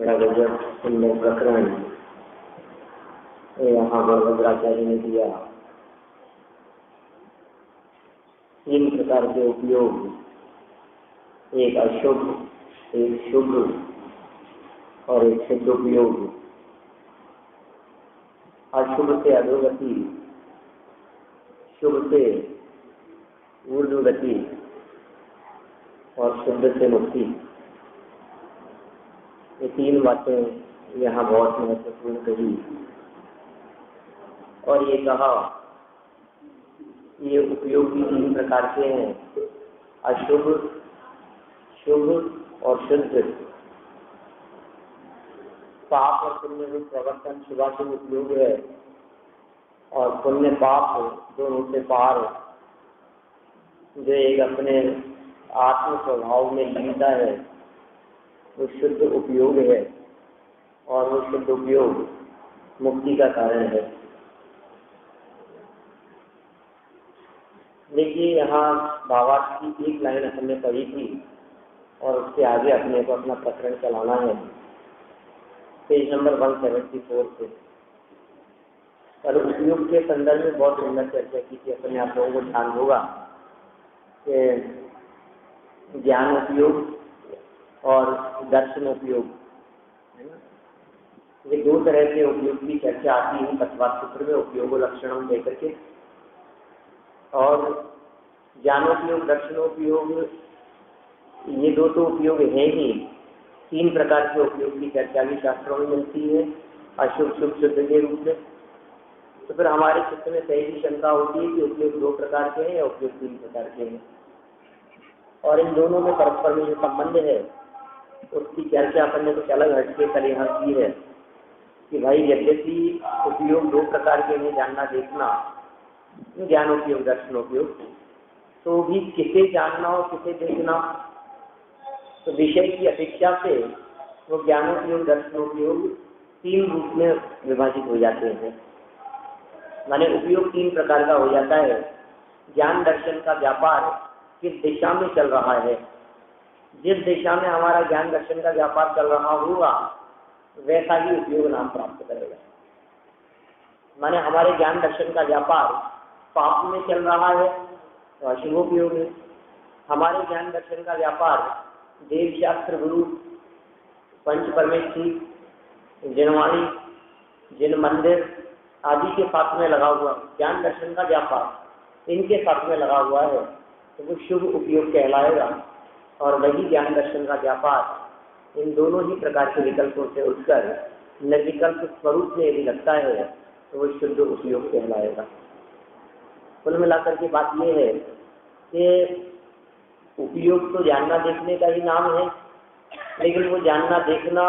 ऐसा गजब सुंदर प्रकरण यहाँ बलभद्राचार्य ने दिया। 3 प्रकार के उपयोग, एक अशुभ, एक शुभ और एक शुद्ध उपयोग। अशुभ से अधोगति, शुभ से ऊर्ध्वगति और शुद्ध से मुक्ति। ये 3 बातें यहाँ बहुत महत्वपूर्ण कही और ये कहा ये उपयोग भी 3 प्रकार के हैं, अशुभ, शुभ और शुद्ध। पाप और पुण्य में प्रवर्तन शुभाशुभ उपयोग है और पुण्य पाप दोनों से पार जो एक अपने आत्म स्वभाव में लीनता है वो शुद्ध उपयोग है और वो शुद्ध उपयोग मुक्ति का कारण है। देखिए यहाँ भावार्थ की एक लाइन हमने पढ़ी थी और उसके आगे अपने को अपना प्रकरण चलाना है, पेज नंबर 174 से। पर उपयोग के संदर्भ में बहुत सुंदर चर्चा की थी। अपने आप लोगों को ध्यान होगा कि ज्ञान उपयोग और दर्शन उपयोग है ना, ये 2 तरह के उपयोग की चर्चा आती है तत्वार्थ सूत्र में, उपयोग लक्षणम लेकर के। और ज्ञानोपयोग दर्शनोपयोग ये 2 तो उपयोग है ही। 3 प्रकार के उपयोग की चर्चा भी शास्त्रों में मिलती है, अशुभ, शुभ, शुद्ध के रूप में। तो फिर हमारे चित्त में सही शंका होती है कि उपयोग 2 प्रकार के हैं या उपयोग 3 प्रकार के हैं, और इन दोनों में परस्पर में जो संबंध है उसकी चर्चा अपन ने कुछ अलग हटके कल यहाँ की है कि भाई यद्यपि उपयोग 2 प्रकार के हैं, जानना देखना, ज्ञानोपयोग दर्शनोपयोग, तो भी किसे जानना और किसे देखना, तो विषय की अपेक्षा से वो ज्ञानोपयोग दर्शनोपयोग 3 रूप में विभाजित हो जाते हैं। माने उपयोग 3 प्रकार का हो जाता है। ज्ञान दर्शन का व्यापार किस दिशा में चल रहा है, जिस दिशा में हमारा ज्ञान दर्शन का व्यापार चल रहा होगा वैसा ही उपयोग नाम प्राप्त करेगा। माने हमारे ज्ञान दर्शन का व्यापार पाप में चल रहा है तो अशुभोपयोग है। हमारे ज्ञान दर्शन का व्यापार देव शास्त्र गुरु पंच परमेश्वरी जिनवाणी जिन मंदिर आदि के साथ में लगा हुआ ज्ञान दर्शन का व्यापार इनके साथ में लगा हुआ है तो वो शुभ उपयोग कहलाएगा। और वही ज्ञान दर्शन का व्यापार इन दोनों ही प्रकार के विकल्पों से उठकर निर्विकल्प स्वरूप में यदि लगता है तो वो शुद्ध उपयोग कहलाएगा। कुल मिलाकर के बात यह है कि उपयोग तो जानना देखने का ही नाम है, लेकिन वो जानना देखना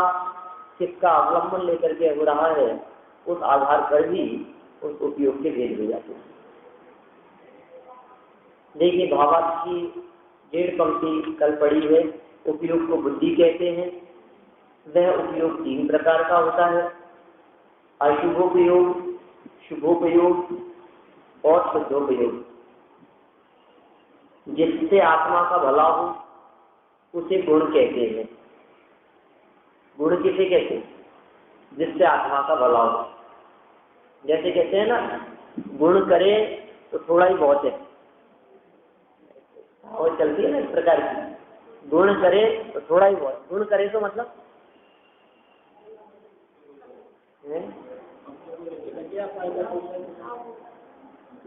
किसका अवलंबन लेकर के हो रहा है उस आधार पर भी उस उपयोग के भेद हो जाते हैं। देखिए भावार्थ की 1.5 पंक्ति कल पड़ी है। उपयोग को बुद्धि कहते हैं। वह उपयोग 3 प्रकार का होता है, अशुभोपयोग, शुभोपयोग और शुद्धोपयोग। जिससे आत्मा का भला हो उसे गुण कहते हैं। गुण किसे कहते हैं? जिससे आत्मा का भला हो। जैसे कहते हैं ना, गुण करे तो थोड़ा ही बहुत है, और चलती है ना इस प्रकार की। गुण करे तो थोड़ा ही बहुत, गुण करे तो मतलब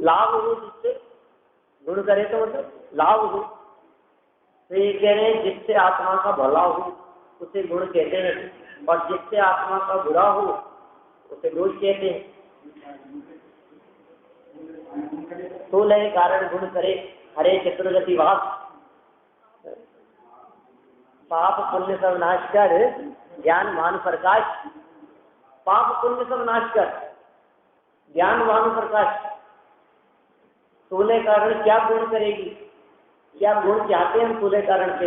लाभ हो, जिससे गुण करे तो मतलब लाभ हो। तो ये कह रहे हैं जिससे आत्मा का भला हो उसे गुण कहते हैं, और जिससे आत्मा का बुरा हो उसे दोष कहते हैं। तो लय कारण गुण करे हरे चतुर्गति वास। पाप पुण्य सब नाश कर ज्ञान मान प्रकाश। पाप पुण्य सब नाश कर ज्ञान मान प्रकाश। सोलह कारण क्या गुण करेगी, क्या गुण चाहते हैं हम सोलह कारण से?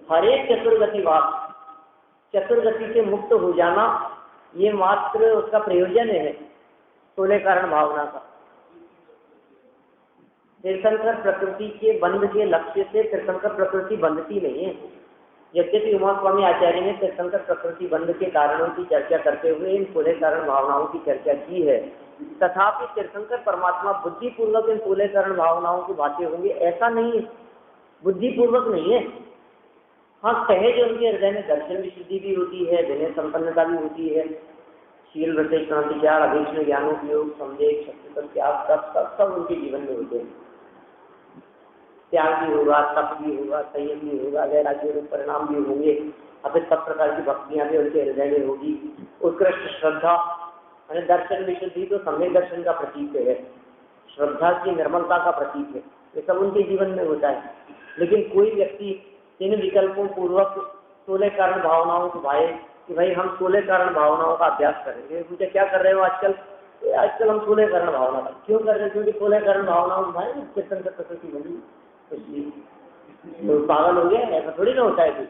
हरे चतुर्गति वास, चतुर्गति से मुक्त हो जाना, ये मात्र उसका प्रयोजन है सोलह कारण भावना का। तीर्थंकर प्रकृति के बंध के लक्ष्य से तीर्थंकर प्रकृति बंधती नहीं है। यद्यपि उमा स्वामी आचार्य ने तीर्थंकर प्रकृति बंध के कारणों की चर्चा करते हुए इन पूरे कारण भावनाओं की चर्चा की है, तथापि तीर्थंकर परमात्मा बुद्धिपूर्वक इन पूरे कारण भावनाओं को भाते होंगे ऐसा नहीं है, बुद्धिपूर्वक नहीं है। हाँ, सहज उनके हृदय में दर्शन विशुद्धि भी होती है, विनय संपन्नता भी होती है, शील रते क्रांतिचार अभीष्ण ज्ञानोपयोग संदेह शक्ति पर त्याग सब उनके जीवन में होते हैं। त्याग भी होगा, तप भी होगा, संयम भी होगा, वैराग्य रूप परिणाम भी होंगे, अभी सब प्रकार की भक्तियां भी उनके हृदय में होगी। उत्कृष्ट श्रद्धा यानी दर्शन विशुद्धि तो सम्यक दर्शन का प्रतीक है, श्रद्धा की निर्मलता का प्रतीक है, ये सब उनके जीवन में होता है। लेकिन कोई व्यक्ति इन विकल्पों पूर्वक 16 कारण भावनाओं को भाए कि भाई हम 16 कारण भावनाओं का अभ्यास करेंगे, मुझे क्या कर रहे हो आजकल हम 16 कारण भावना का क्यों कर रहे हैं? क्योंकि 16 कारण भावनाओं को भाई कीर्तन कर प्रकृति बनी, इसलिए तो पागल हो गया, ऐसा थोड़ी ना होता है कुछ।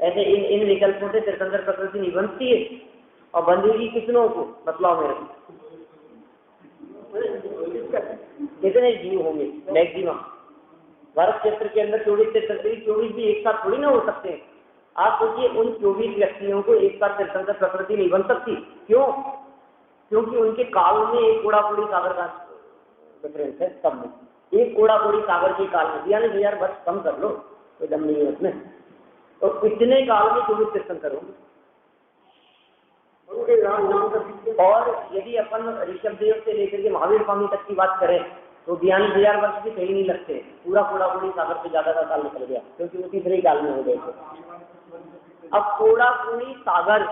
ऐसे इन विकल्पों से तीर्थंकर प्रकृति नहीं बनती है, और बंधेगी कितनों को बतलाओ मेरे को, कितने जीव होंगे मैक्सिमम भारत क्षेत्र के अंदर 24 तीर्थंकरी, 24 भी एक साथ थोड़ी ना हो सकते हैं। आप सोचिए उन 24 व्यक्तियों को एक साथ तीर्थंकर प्रकृति नहीं बन सकती, क्यों? क्योंकि उनके काल में एक कोड़ा कोड़ी सागर का डिफरेंस है, सब में एक कोड़ा कोड़ी सागर के काल में 42,000 वर्ष कम कर लो, कोई दम नहीं है उसमें, तो इतने काल में 24 तीर्थंकर होंगे। और यदि अपन ऋषभ देव से लेकर के महावीर स्वामी तक की बात करें तो 42,000 वर्ष भी कहीं नहीं लगते, पूरा कोड़ा कोड़ी सागर से ज्यादा का काल निकल गया, क्योंकि वो तीसरे काल में हो गए थे। अब कोड़ा कोड़ी सागर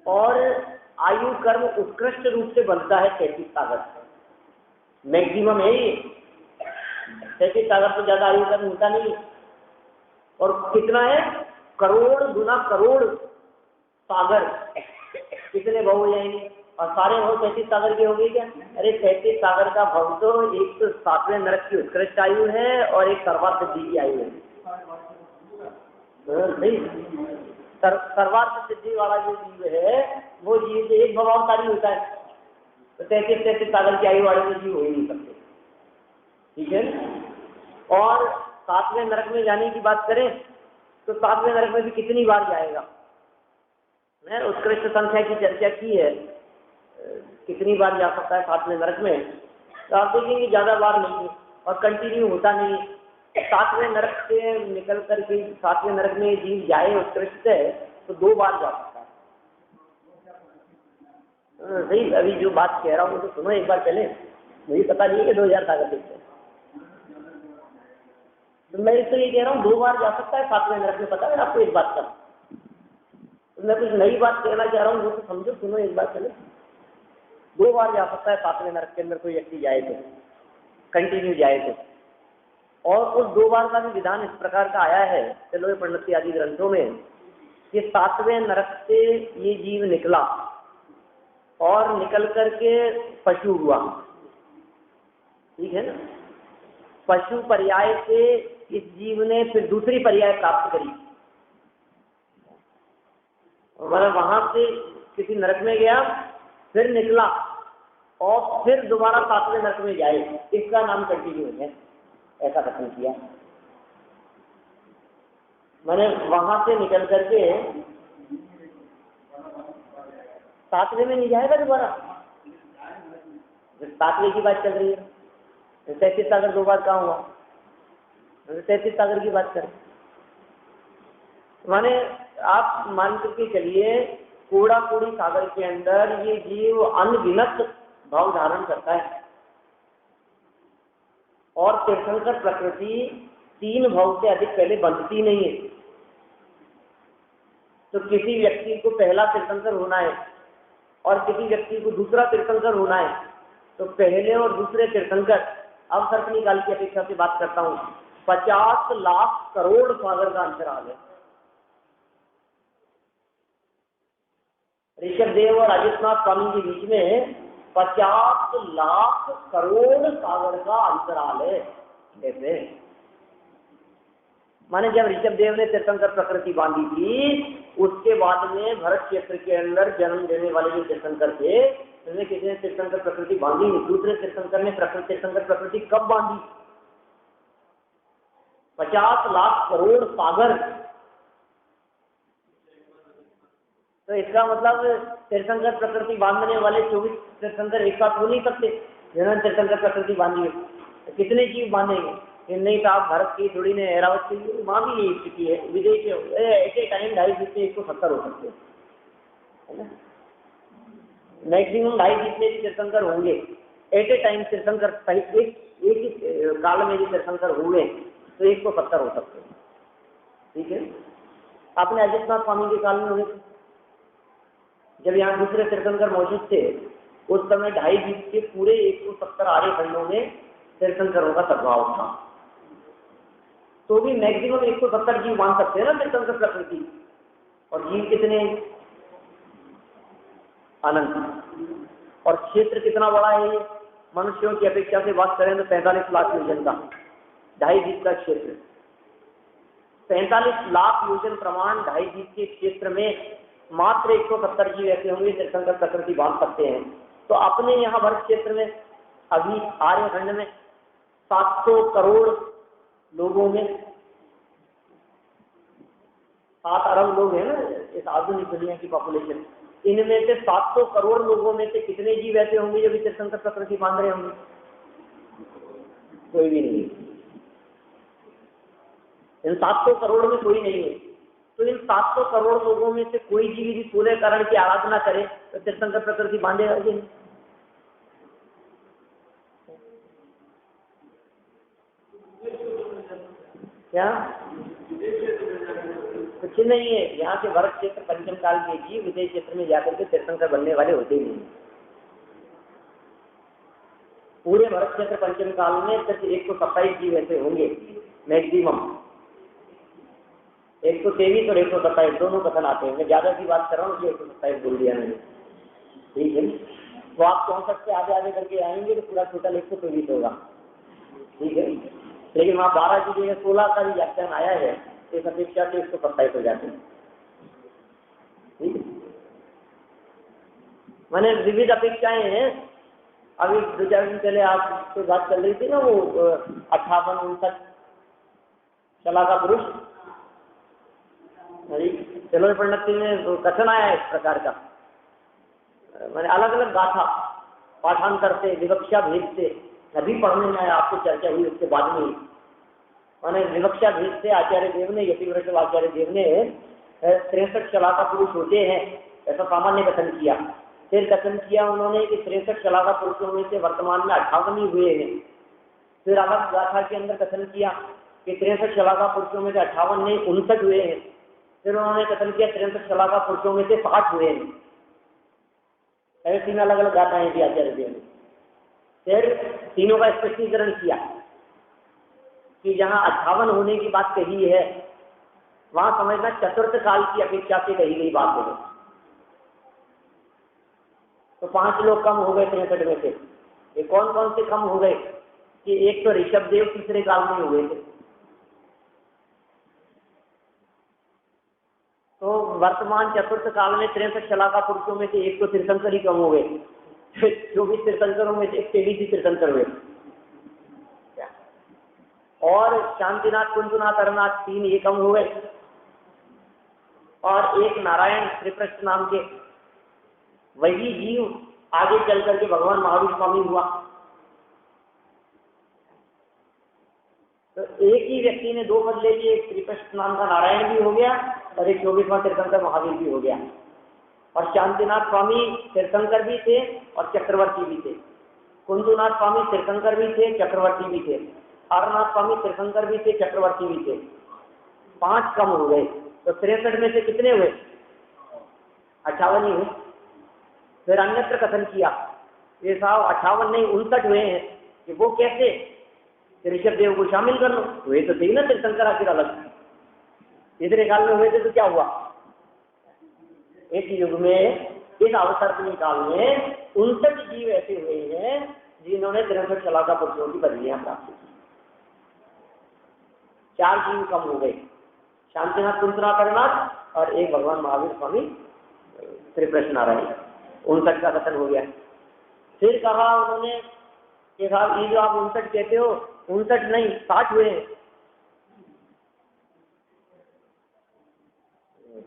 और आयु कर्म उत्कृष्ट रूप से बनता है 33 सागर, मैक्सिमम है ये, 33 सागर से ज्यादा आयु कर्म मिलता नहीं। और कितना है? करोड़ गुना करोड़ सागर, कितने भाव हो जाएंगे? और सारे भाव 33 सागर के हो गए क्या? अरे 33 सागर का भाव तो एक तो 7वें नरक की उत्कृष्ट आयु है और एक सर्वार्थ सिद्धि की आयु है। नहीं, सर्वार्थ सिद्धि वाला जो जीव है वो जीव से एक भवावतारी होता है, तो 33 सागर की आयु वाले तो जीव हो ही नहीं सकते, ठीक है। और 7वें नरक में जाने की बात करें तो 7वें नरक में भी कितनी बार जाएगा? उत्कृष्ट संख्या की चर्चा की है, कितनी बार जा सकता है 7वें नरक में, तो आप देखेंगे ज्यादा बार नहीं और कंटिन्यू होता नहीं। 7वें नरक से निकल करके 7वें नरक में जीव जाए उत्कृष्ट है तो 2 बार जा सकता है। सही, अभी जो बात कह रहा हूँ तो सुनो एक बार पहले, मुझे पता नहीं है कि 2000 सागर देखते, तो मैं इससे ये कह रहा हूँ 2 बार जा सकता है 7वें नरक में, पता है आपको इस बात का? तो मैं कुछ नई बात कहना चाह रहा हूँ, वो तो समझो, सुनो एक बार पहले। 2 बार जा सकता है 7वें नरक के अंदर कोई व्यक्ति जाए तो, कंटिन्यू जाए तो। और उस 2 बार का भी विधान इस प्रकार का आया है चलो ये पंडित आदि ग्रंथों में कि 7वें नरक से ये जीव निकला और निकल करके पशु हुआ, ठीक है ना। पशु पर्याय से इस जीव ने फिर दूसरी पर्याय प्राप्त करी, मतलब वहां से किसी नरक में गया, फिर निकला और फिर दोबारा 7वें नरक में जाए, इसका नाम कंटिन्यू है, ऐसा कथन किया। मैंने वहां से निकल करके 7वें में नहीं जाएगा दोबारा, 7वें की बात चल रही है, 33 सागर 2 बार कहाँ हुआ? 33 सागर की बात करें, माने आप मान करके चलिए कोड़ा कोड़ी सागर के अंदर ये जीव अनगिनत भाव धारण करता है, और तीर्थंकर प्रकृति 3 भाव से अधिक पहले बंधती नहीं है। तो किसी व्यक्ति को पहला तीर्थंकर होना है और किसी व्यक्ति को दूसरा तीर्थंकर होना है, तो पहले और दूसरे तीर्थंकर, अब सर्पनी काल की अपेक्षा से बात करता हूँ, 50 लाख करोड़ सागर का अंतराल है। ऋषभ देव और अजितनाथ स्वामी के बीच में 50 लाख करोड़ सागर का अंतराल है। कैसे? माने जब ऋषभ देव ने तीर्थंकर प्रकृति बांधी थी, उसके बाद में भरत क्षेत्र के अंदर जन्म देने वाले जो तीर्थंकर थे, उन्होंने किसी ने तीर्थंकर प्रकृति बांधी नहीं। दूसरे तीर्थंकर ने तीर्थंकर प्रकृति कब बांधी? 50 लाख करोड़ सागर। तो इसका मतलब तीर्थंकर प्रकृति बांधने वाले 24 तीर्थंकर एक साथ हो नहीं सकते। जिन्होंने तीर्थंकर प्रकृति बांधी है तो कितने जीव बांधेंगे? कि नहीं साहब, भारत की थोड़ी ने एरावत की, वहाँ भी यही स्थिति है। विदेश एट ए टाइम 250 170 हो सकते है ना, मैक्सिमम 250 तीर्थंकर होंगे एट ए टाइम। तीर्थंकर एक ही काल में यदि तीर्थंकर हुए तो 170 हो सकते हैं। ठीक है, आपने अजितनाथ स्वामी के काल में हुए थे, जब यहाँ दूसरे तीर्थंकर मौजूद थे, उस समय 250 के पूरे 170 आर्य खंडों में तीर्थंकरों का सद्भाव था। तो भी मैक्सिमम 170 जीव मान सकते हैं ना तीर्थंकर प्रकृति। और जीव कितने? अनंत। और क्षेत्र कितना बड़ा है ये? मनुष्यों की अपेक्षा से बात करें तो 45 लाख योजन का 2.5 का क्षेत्र। 45 लाख योजन प्रमाण 2.5 के क्षेत्र में मात्र 170 जीव ऐसे होंगे तीर्थंकर प्रकृति बांध सकते हैं। तो अपने यहाँ वर्ग क्षेत्र में अभी आर्यखंड में 700 करोड़ लोगों में 7 अरब लोग हैं ना इस आधुनिक दुनिया की पॉपुलेशन। इनमें से 700 करोड़ लोगों में से कितने जीव ऐसे होंगे जो भी तीर्थंकर प्रकृति बांध रहे होंगे? कोई भी नहीं। इन 700 करोड़ में कोई नहीं है। तो इन 700 करोड़ लोगों में से कोई जीव यदि सूर्य करण की आराधना करे तो तीर्थंकर प्रकृति बांधेगा कि नहीं? क्या कुछ नहीं है। यहाँ के भरत क्षेत्र पंचम काल के जीव विदेश क्षेत्र में जाकर के तीर्थंकर बनने वाले होते ही नहीं। पूरे भरत क्षेत्र पंचम काल में सिर्फ 127 जीव ऐसे होंगे मैक्सिमम। 123 और 127 दोनों कथन आते हैं। मैं ज्यादा की बात कर रहा हूँ, 127 बोल दिया मैंने। ठीक है, तो आप 64 से आगे आगे करके आएंगे तो पूरा टोटल 123 होगा। ठीक है, लेकिन वहाँ 12 की जगह 16 का भी व्याख्यान आया है, इस अपेक्षा से 127 हो जाते हैं। ठीक है, मैंने विविध अपेक्षाएं हैं। अभी 2-4 दिन पहले आपसे बात चल रही थी ना, वो 58-59 शलाका पुरुष चलो पंडित में कथन आया है इस प्रकार का। मैंने अलग अलग गाथा पाठांतर से विवक्षा भेद से अभी पढ़ने में आया, आपको चर्चा हुई उसके बाद में। मैंने विवक्षा भेद से आचार्य देव ने, यतिव्रत आचार्य देव ने 63 शलाका पुरुष होते हैं ऐसा सामान्य कथन किया। फिर कथन किया उन्होंने कि 63 शलाका पुरुषों में से वर्तमान में 58 ही हुए हैं। फिर अलग गाथा के अंदर कथन किया कि 63 शलाका पुरुषों में से 58 नहीं 59 हुए हैं। फिर उन्होंने कथन किया 63 शलाका पुरुषों में से 60 हुए हैं। ऐसे 3 अलग अलग गाथाएं थी आचार्य देव ने। फिर तीनों का स्पष्टीकरण किया कि जहां 58 होने की बात कही है वहां समझना चतुर्थ काल की अपेक्षा से कही गई बात है। तो 5 लोग कम हो गए 63 में से। ये कौन कौन से कम हो गए? कि एक तो ऋषभ देव तीसरे काल में हुए थे। तो वर्तमान चतुर्थ काल में 63 शलाका पुरुषों में से एक तो तीर्थंकर ही कम हो गए। 24 तीर्थंकरों में से 23 ही तीर्थंकर हुए। और शांतिनाथ, कुंजनाथ, अरनाथ 3 ये कम हो गए। और एक नारायण त्रिप्रष्ट नाम के वही जीव आगे चल करके भगवान महावीर स्वामी हुआ। तो एक ही व्यक्ति ने 2 पद ले लिए, एक त्रिप्रष्ट नाम का नारायण भी हो गया और एक 24वां तीर्थंकर महावीर भी हो गया। और शांतिनाथ स्वामी तीर्थंकर भी थे और चक्रवर्ती भी थे। कुंजनाथ स्वामी तीर्थंकर भी थे, चक्रवर्ती भी थे। अरनाथ स्वामी तीर्थंकर भी थे, चक्रवर्ती भी थे। 5 कम हो गए। तो 63 में से कितने हुए? 58 ही हुए। फिर अन्यत्र कथन किया ये साहब 58 नहीं 59 हुए हैं। कि वो कैसे? ऋषभ देव को शामिल कर लो। हुए तो थे ना तीर्थंकर आखिर अलग। तीसरे काल में हुए थे तो क्या हुआ? एक युग में इस अवसर्पणी काल में 59 जीव ऐसे हुए हैं जिन्होंने 63 शलाका पुरुषों की पदवियां प्राप्त की। 4 जीव कम हो गए, शांतिनाथ, कुंजनाथ, अरनाथ और एक भगवान महावीर स्वामी त्रिप्रष्ट नारायण। 59 का कथन हो गया। फिर कहा उन्होंने कि साहब ये जो आप 59 कहते हो 59 नहीं 60 हुए हैं।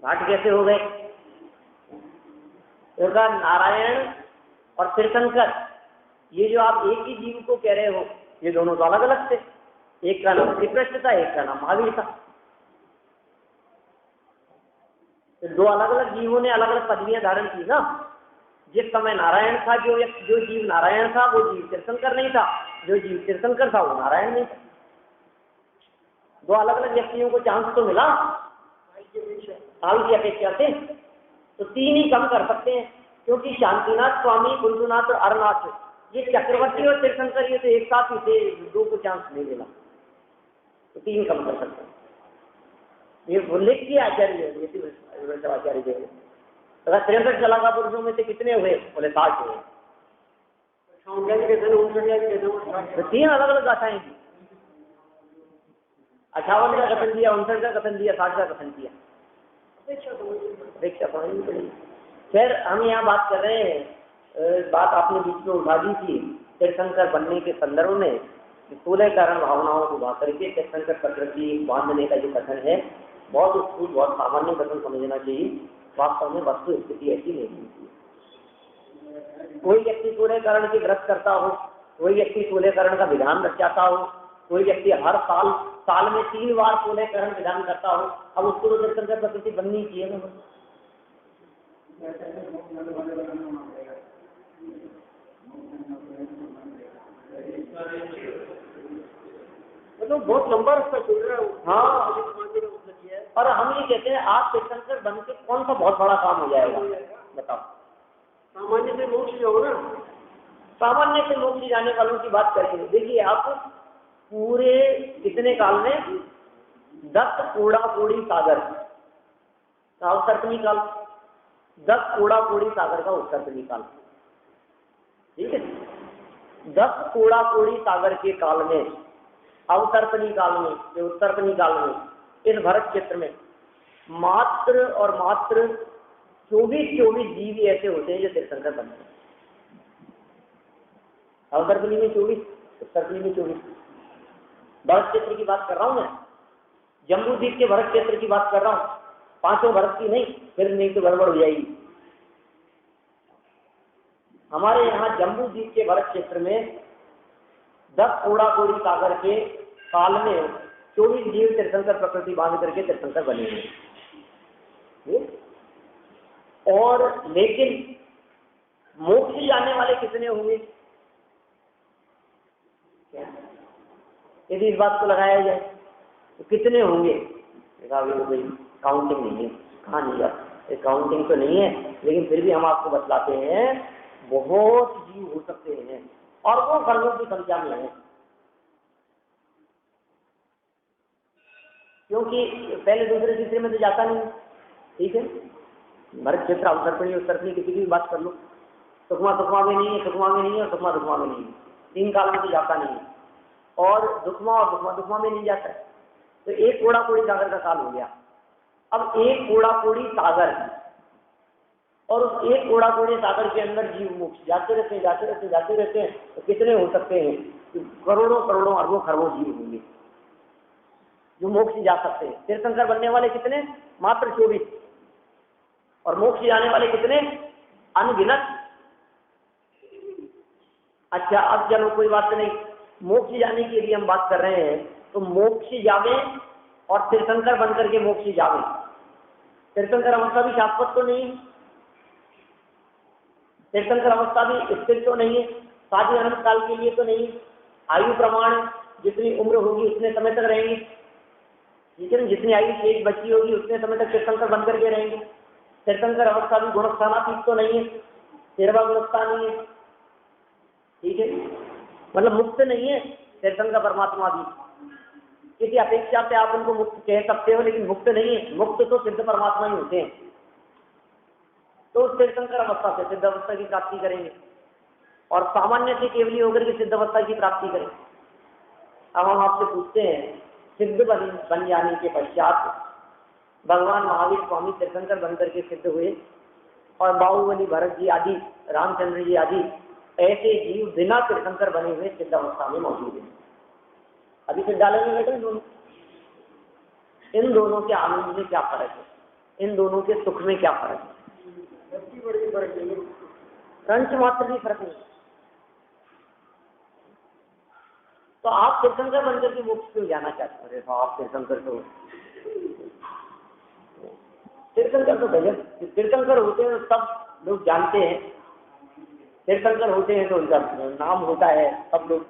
घाट कैसे हो गए? तो कहा नारायण और तीर्थंकर, ये जो आप एक ही जीव को कह रहे हो, ये दोनों तो अलग अलग थे। एक का नाम श्रीकृष्ण था, एक का नाम महावीर था। तो दो अलग अलग जीवों ने अलग अलग पदवियां धारण की ना। जिस समय नारायण था, जो जीव नारायण था वो जीव तीर्थंकर नहीं था, जो जीव तीर्थंकर था वो नारायण नहीं था। दो अलग अलग व्यक्तियों को चांस तो मिला काल की अपेक्षा से, तो तीन ही कम कर सकते हैं, क्योंकि शांतिनाथ, स्वामी कुंजनाथ और अरनाथ, ये चक्रवर्ती और तीर्थंकर ये तो एक साथ ही थे, दो को चांस नहीं मिला, तो तीन कम कर सकते हैं। ये उल्लेख किया आचार्य आचार्य जी ने। अगर 63 शलाका पुरुषों में से कितने हुए? बोले 60 हुए। तो तीन अलग अलग गाथाएं की, 58 का कथन दिया, 59 का कथन दिया, 60 का कथन किया। अपेक्षा समझनी पड़ेगी। फिर हम यहाँ बात कर रहे हैं, बात आपने बीच में उठा दी थी तीर्थंकर बनने के संदर्भ में, 16 कारण भावनाओं को उठा करके तीर्थंकर प्रकृति बांधने का जो कथन है, बहुत स्थूल, बहुत सामान्य कथन समझना चाहिए। वास्तव में वस्तु स्थिति ऐसी नहीं होती। कोई व्यक्ति 16 कारण के व्रत करता हो, कोई व्यक्ति 16 कारण का विधान रचाता हो, कोई व्यक्ति हर साल में 3 बार 16 कारण विधान करता हो, अब उसको तो तीर्थंकर प्रकृति बननी चाहिए ना। मतलब बहुत लंबा रास्ता चल रहा है। हाँ, और हम ये कहते हैं आप तीर्थंकर बन के कौन सा बहुत बड़ा काम हो जाएगा बताओ? सामान्य से मोक्ष जाओ ना। सामान्य से मोक्ष जाने वालों की बात करेंगे। देखिए आप पूरे कितने काल में 10 कूड़ा कूड़ी सागर का उत्तरपनी काल, 10 कूड़ा कूड़ी सागर का उत्तरपनी काल, ठीक है। 10 कूड़ा कूड़ी सागर के काल में, अवतर्पणी काल में, जो उत्तरपनी काल में, इस भरत क्षेत्र में मात्र और मात्र 24 जीव ऐसे होते हैं जो तीर्थंकर बनते हैं। अवतर्पणी में 24, उत्तरपणी में 24। भरत क्षेत्र की बात कर रहा हूं मैं, जम्बू द्वीप के भरत क्षेत्र की बात कर रहा हूं, 5 भरत की नहीं, फिर नहीं तो गड़बड़ हो जाएगी। हमारे यहाँ जम्बू द्वीप के भरत क्षेत्र में 10 कूड़ा कूड़ी सागर के काल में 24 जीव तीर्थंकर प्रकृति बांध करके तीर्थंकर बने हुए। और लेकिन मोक्ष जाने वाले कितने होंगे? यदि इस बात को लगाया जाए तो कितने होंगे? काउंटिंग नहीं है, कहाँ नहीं है, काउंटिंग तो नहीं है, लेकिन फिर भी हम आपको बतलाते हैं बहुत जीव हो सकते हैं, और वो कर्मों की संख्या में है। क्योंकि पहले दूसरे तीसरे में तो जाता नहीं, ठीक है। भरत क्षेत्र अवतर्पणी उत्तरपणी किसी की भी बात कर लो, सुकमा में नहीं है, सुकमा में नहीं है, और सुकमा में नहीं है, 3 काल में तो जाता नहीं है, और दुखमा और दुखमा में नहीं जाता है। तो एक कूड़ा कूड़ी सागर का काल हो गया। अब एक कूड़ा कूड़ी सागर, और उस एक कूड़ा कूड़ी सागर के अंदर जीव मोक्ष जाते रहते हैं, तो कितने हो सकते हैं? करोड़ों अरबों खरबों जीव होंगे जो मोक्ष जा सकते हैं। तीर्थंकर बनने वाले कितने? मात्र 24, और मोक्ष जाने वाले कितने? अनगिनत। अच्छा, अब चलो कोई बात नहीं, मोक्ष जाने की यदि हम बात कर रहे हैं तो मोक्ष जावे और तीर्थंकर बनकर के मोक्ष जावे, तीर्थंकर अवस्था भी शाश्वत तो नहीं है, तीर्थंकर अवस्था भी स्थिर तो नहीं है, शादी अनंत काल के लिए तो नहीं, आयु प्रमाण जितनी उम्र होगी उतने समय तक रहेंगे, ठीक है। जितनी आयु शेष बची होगी उतने समय तक तीर्थंकर बन करके रहेंगे। तीर्थंकर अवस्था भी गुणस्थानातीत तो नहीं है, 13वां गुणस्था नहीं है, ठीक है, मतलब मुक्त नहीं है तीर्थंकर परमात्मा भी। किसी अपेक्षा से आप उनको मुक्त कह सकते हो, लेकिन मुक्त नहीं है, मुक्त तो सिद्ध परमात्मा ही होते हैं। तो उस तीर्थंकर अवस्था से सिद्ध अवस्था की प्राप्ति करेंगे, और सामान्य से केवली होकर के सिद्ध अवस्था की प्राप्ति करें। अब हम आपसे पूछते हैं, सिद्ध बन जाने के पश्चात भगवान महावीर स्वामी तीर्थंकर बनकर के सिद्ध हुए, और बाहुबली भरत जी आदि, रामचंद्र जी आदि ऐसे जीव बिना तीर्थंकर बने हुए सिद्ध अवस्था में मौजूद हैं। अभी सिद्धालय में बैठे दोनों, इन दोनों के आनंद में क्या फर्क है? इन दोनों के सुख में क्या फर्क है? रंच मात्र भी फर्क नहीं। तो आप तीर्थंकर बनकर के मोक्ष क्यों जाना चाहते हैं? तो आप तीर्थंकर तो गजब तीर्थंकर होते हैं, सब लोग जानते हैं। तीर्थंकर होते हैं तो उनका नाम होता है, सब लोग,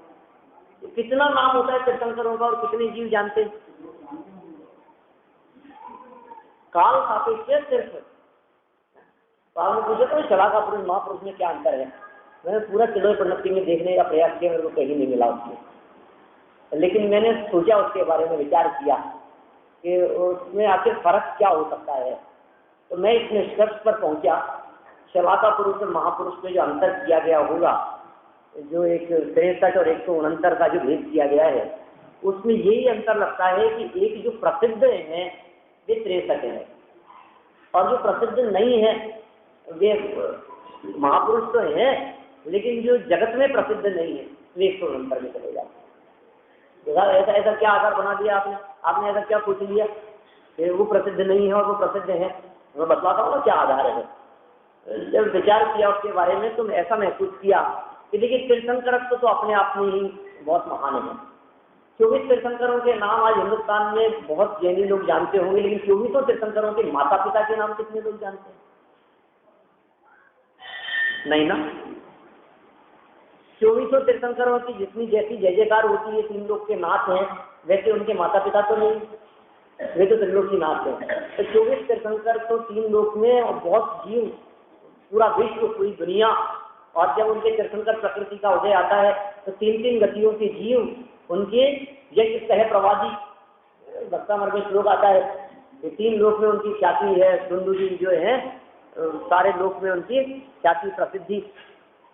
कितना नाम होता है तीर्थंकरों का और कितने जीव जानते हैं। काल सापेक्ष तीर्थ। काल में पूछे तो शलाका पुरुष महापुरुष में क्या अंतर है? मैंने पूरा किलो प्रणति में देखने का प्रयास किया, मेरे को कहीं नहीं मिला उसमें। लेकिन मैंने सोचा, उसके बारे में विचार किया कि उसमें आखिर फर्क क्या हो सकता है। तो मैं इस निष्कर्ष पर पहुंचा, शलाका पुरुष और महापुरुष में जो अंतर किया गया होगा, जो 163 और 169 का जो भेद किया गया है, उसमें यही अंतर लगता है कि एक जो प्रसिद्ध है वे 63 है, और जो प्रसिद्ध नहीं है वे महापुरुष तो है, लेकिन जो जगत में प्रसिद्ध नहीं है वे 169 में चले जाते हैं। ऐसा क्या आधार बना दिया आपने ऐसा क्या सोच लिया कि वो प्रसिद्ध नहीं है और वो प्रसिद्ध है? मैं बतलाता हूँ ना क्या आधार है। जब विचार किया उसके बारे में तो ऐसा महसूस किया कि देखिए तीर्थंकर तो अपने आप में ही बहुत महान है। 24 तीर्थंकरों के नाम आज हिंदुस्तान में बहुत जैनी लोग जानते होंगे, लेकिन 24 तीर्थंकरों के माता पिता के नाम कितने लोग जानते हैं? नहीं ना। 24 तीर्थंकरों की जितनी जैसी जय जयकार होती है, 3 लोग के नाथ हैं, वैसे उनके माता पिता तो नहीं, वे तो त्रिलोक की नाथ है। तो 24 तीर्थंकर तो 3 लोक में, और बहुत जीव, पूरा विश्व, पूरी दुनिया। और जब उनके तीर्थंकर प्रकृति का उदय आता है तो 3-3 गतियों के जीव उनके यज्ञ सह प्रवादी भक्तामर में श्लोक आता है कि 3 लोक में उनकी ख्याति है। दुंदुजी जो है सारे लोक में उनकी ख्याति प्रसिद्धि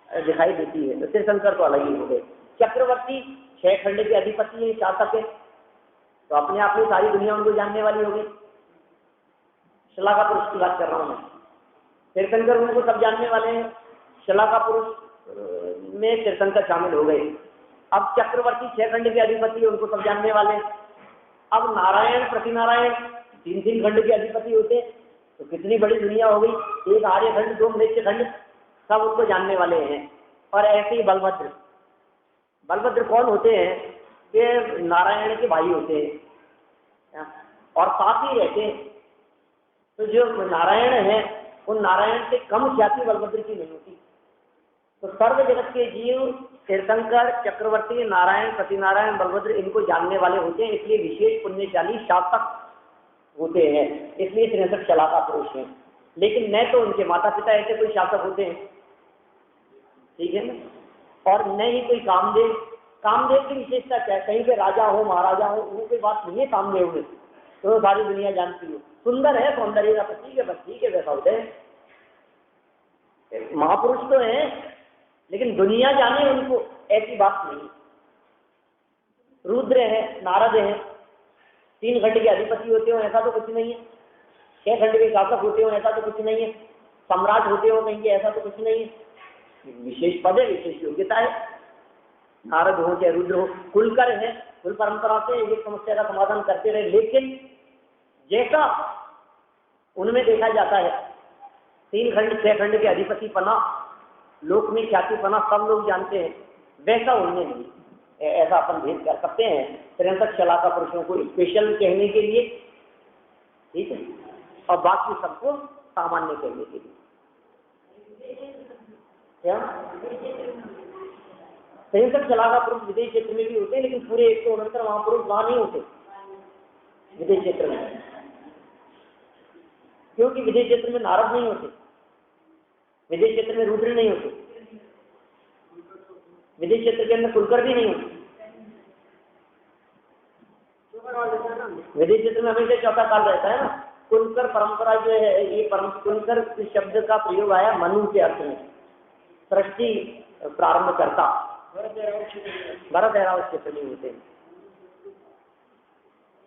दिखाई देती है। तो तीर्थंकर तो अलग ही हो गए। चक्रवर्ती 6 खंड के अधिपति है, शासक है, तो अपने आप में सारी दुनिया उनको जानने वाली हो गई। शलाका पुरुष की बात कर रहा हूं मैं। तीर्थंकर उनको सब जानने वाले हैं, शलाका पुरुष में तीर्थंकर शामिल हो गए। अब चक्रवर्ती 6 खंड के अधिपति, उनको सब जानने वाले। अब नारायण प्रतिनारायण 3-3 खंड के अधिपति होते, तो कितनी बड़ी दुनिया हो गई। 1 आर्य खंड, 2 मृत्य खंड, सब उनको जानने वाले हैं। और ऐसे ही बलभद्र कौन होते हैं कि नारायण के भाई होते हैं और साथ ही रहते हैं। तो जो नारायण है उन नारायण से कम ख्याति बलभद्र की नहीं होती। तो सर्व जगत के जीव तीर्थंकर, चक्रवर्ती, नारायण, प्रतिनारायण, बलभद्र इनको जानने वाले होते हैं, इसलिए विशेष पुण्यशाली शासक होते हैं, इसलिए 63 शलाका पुरुष हैं। लेकिन न तो उनके माता पिता ऐसे कोई शासक होते हैं, ठीक है ना, और न ही कोई कामदेव की विशेषता क्या है? कहीं पे राजा हो, महाराजा हो, वो कोई बात नहीं है कामदेव में, तो सारी दुनिया जानती है। सुंदर है, सौंदर्य का प्रतीक है, बस ठीक है, वैसा होते हैं। महापुरुष तो है, लेकिन दुनिया जाने उनको, ऐसी बात नहीं। रुद्र है, नारद है, 3 खंड के अधिपति होते हो ऐसा तो कुछ नहीं है। 6 खंड के शासक होते हो ऐसा तो कुछ नहीं है। सम्राट होते हो कहीं के ऐसा तो कुछ नहीं है। विशेष पद है, विशेष योग्यता है। नारद हो चाहे रुद्र हो, कुलकर है, कुल परंपरा से एक समस्या का समाधान करते रहे। लेकिन जैसा उनमें देखा जाता है 3 खंड 6 खंड के अधिपति पना, लोक में ख्याति पना सब लोग जानते हैं, वैसा उनमें नहीं। ऐसा अपन भेद कर सकते हैं 63 शलाका पुरुषों को स्पेशल कहने के लिए, ठीक है, और बाकी सबको सामान्य कहने के लिए। क्या 63 शलाका पुरुष विदेश क्षेत्र में भी होते हैं, लेकिन पूरे 169 महापुरुष वहां नहीं होते विदेश क्षेत्र में, क्योंकि विदेश क्षेत्र में नारद नहीं होते, विदेश क्षेत्र में रुद्र नहीं होते, विदेश क्षेत्र के अंदर कुलकर भी नहीं होते। विदेश क्षेत्र में हमेशा चौथा काल रहता है ना। कुलकर परंपरा जो है, ये कुलकर शब्द का प्रयोग आया मनु के अर्थ में, सृष्टि प्रारंभ करता। भरत ऐरावत क्षेत्र में होते हैं,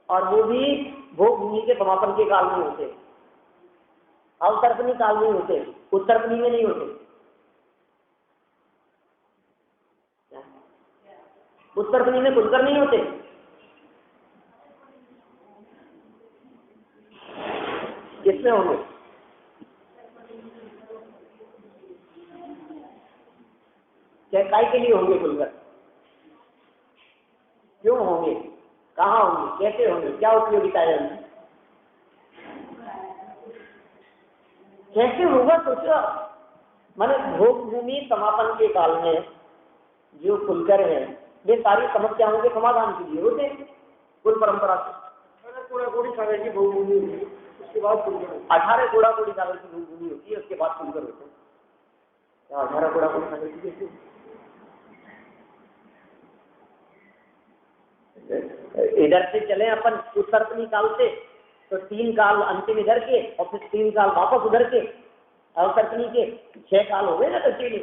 और वो भी भोग भूमि के समापन के काल में होते, अवतर्पणी काल में होते, उत्तरपणी में नहीं होते। उत्तरपणी में कुलकर नहीं होते। इसमें किसमें होंगे? काय के लिए होंगे खुलकर? क्यों होंगे? कहाँ होंगे? कैसे होंगे? क्या उपयोगिता है उनकी? कैसे होगा सोचो। माने भोग भूमि समापन के काल में जो खुलकर है वे सारी समस्याओं के समाधान के लिए होते हैं कुल परंपरा से। पूरा कोड़ी सागर की भोग भूमि होती है, उसके बाद खुलकर 18 कोड़ा कोड़ी सागर की भोग भूमि होती है, उसके बाद खुलकर होते हैं। 18 कोड़ा कोड़ी सागर की कैसे? इधर से चले अपन उत्तरपनी काल से तो 3 काल अंतिम इधर के और फिर 3 काल वापस उधर के अवतरपनी के 6 काल हो गए ना बच्चे के।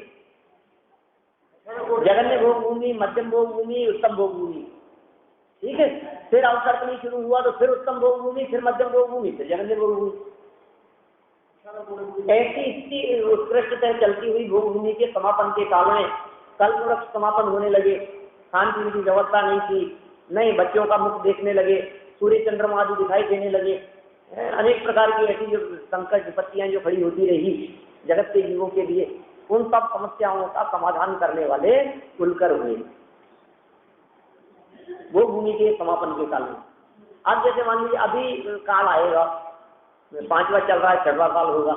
जगन्य भोग भूमि, मध्यम भोग भूमि, उत्तम भोग भूमि, ठीक है। फिर अवतरपनी शुरू हुआ तो फिर उत्तम भोग भूमि, फिर मध्यम भोग भूमि, फिर जगन्य भोग भूमि। ऐसी इतनी उत्कृष्टतः चलती हुई भोग भूमि के समापन के काल में कल्प वृक्ष समापन होने लगे, खान पीने की व्यवस्था नहीं थी, नहीं बच्चों का मुख देखने लगे, सूर्य चंद्रमा आदि दिखाई देने लगे, अनेक प्रकार की ऐसी जो संकट विपत्तियां जो खड़ी होती रही जगत के जीवों के लिए, उन सब समस्याओं का समाधान करने वाले खुलकर हुए वो भूमि के समापन के काल में। अब जैसे मान लीजिए अभी काल आएगा, 5वां चल रहा है, 6वां काल होगा,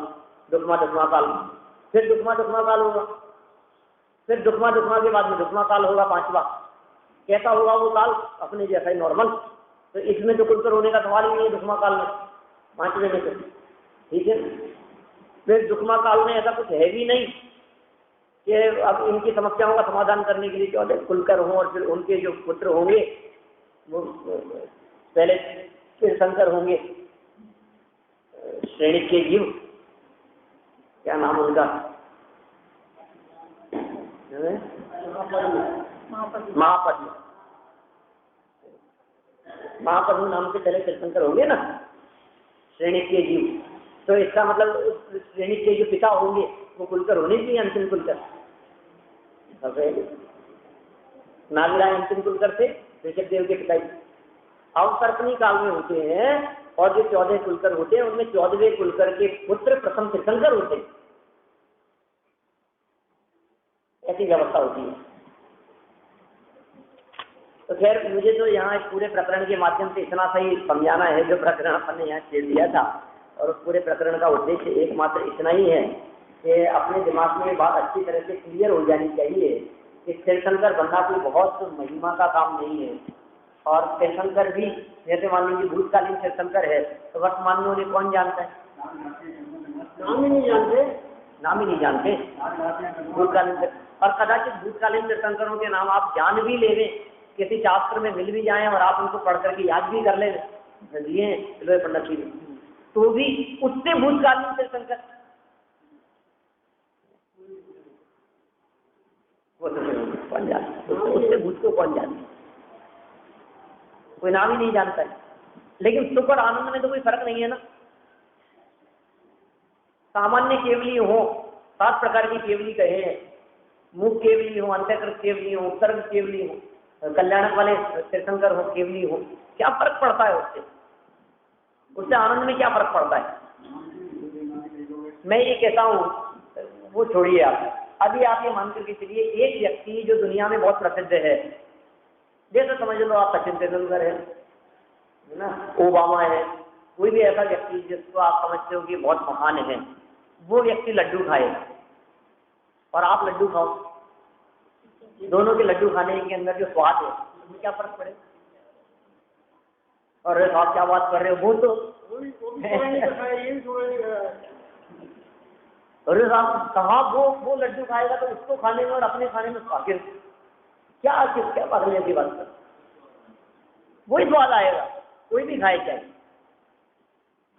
दुखमा काल, फिर दुखमा काल होगा, फिर दुखमा के बाद में दुखमा काल होगा 5वां। कैसा होगा वो काल? अपने जैसा ही नॉर्मल। तो इसमें तो खुलकर होने का सवाल ही नहीं है दुखमा काल में, 5वें में से, ठीक है। फिर दुखमा काल में ऐसा कुछ है भी नहीं कि अब इनकी समस्याओं का समाधान करने के लिए जो है खुलकर हों, और फिर उनके जो पुत्र होंगे वो पहले तीर्थंकर होंगे, श्रेणी के जीव, क्या नाम उनका, महापद्म नाम से पहले तीर्थंकर होंगे ना, श्रेणी के जीव। तो इसका मतलब श्रेणी के जो पिता होंगे वो खुलकर होने चाहिए, अंतिम खुलकर। नागराज अंतिम कुलकर थे, ऋषभ देव के पिताजी अवतरपनी काल में होते हैं, और जो 14 कुलकर होते हैं उनमें 14वें कुलकर के पुत्र प्रथम तीर्थंकर होते हैं। ऐसी व्यवस्था होती है। तो खैर मुझे तो यहाँ इस पूरे प्रकरण के माध्यम से इतना सही समझाना है जो प्रकरण अपन ने यहाँ छेड़ दिया था, और उस पूरे प्रकरण का उद्देश्य एकमात्र इतना ही है कि अपने दिमाग में बात अच्छी तरह से क्लियर हो जानी चाहिए कि तीर्थंकर बनना कोई बहुत महिमा का काम नहीं है। और तीर्थंकर भी जैसे मान लीजिए भूतकालीन तीर्थंकर है तो वर्तमान में उन्हें कौन जानता है? नाम ही नहीं जानते भूतकालीन। और कदाचित भूतकालीन तीर्थंकरों के नाम आप जान भी ले लें, किसी शास्त्र में मिल भी जाए और आप उनको पढ़ करके याद भी कर ले लिए पंडित जी, तो भी उससे भूतकालीन तीर्थंकर वो तो कौन जानता, उससे भूत को कौन जानता, कोई नाम ही नहीं जानता है। लेकिन सुख और आनंद में तो कोई फर्क नहीं है ना। सामान्य केवली हो, 7 प्रकार की केवली कहे हैं, मुख केवली हो, अंतःकृत केवली हो, उत्सर्ग केवली हो, कल्याणक वाले तीर्थंकर हो, केवली हो, क्या फर्क पड़ता है उससे? उससे आनंद में क्या फर्क पड़ता है? मैं ये कहता हूँ वो छोड़िए आप। अभी आप ये मान करके चलिए एक व्यक्ति जो दुनिया में बहुत प्रसिद्ध है, जैसे समझ लो आप सचिन तेंदुलकर है ना, ओबामा है, कोई भी ऐसा व्यक्ति जिसको आप समझते हो कि बहुत महान है, वो व्यक्ति लड्डू खाए और आप लड्डू खाओ, दोनों के लड्डू खाने के अंदर जो स्वाद है उसमें क्या फर्क पड़ेगा? और आप क्या बात कर रहे हो, वो तो अरे साहब कहाँ वो लड्डू खाएगा तो उसको खाने में और अपने खाने में स्वाद क्या पागल की बात कर, वही स्वाद आएगा कोई भी खाए चाहे।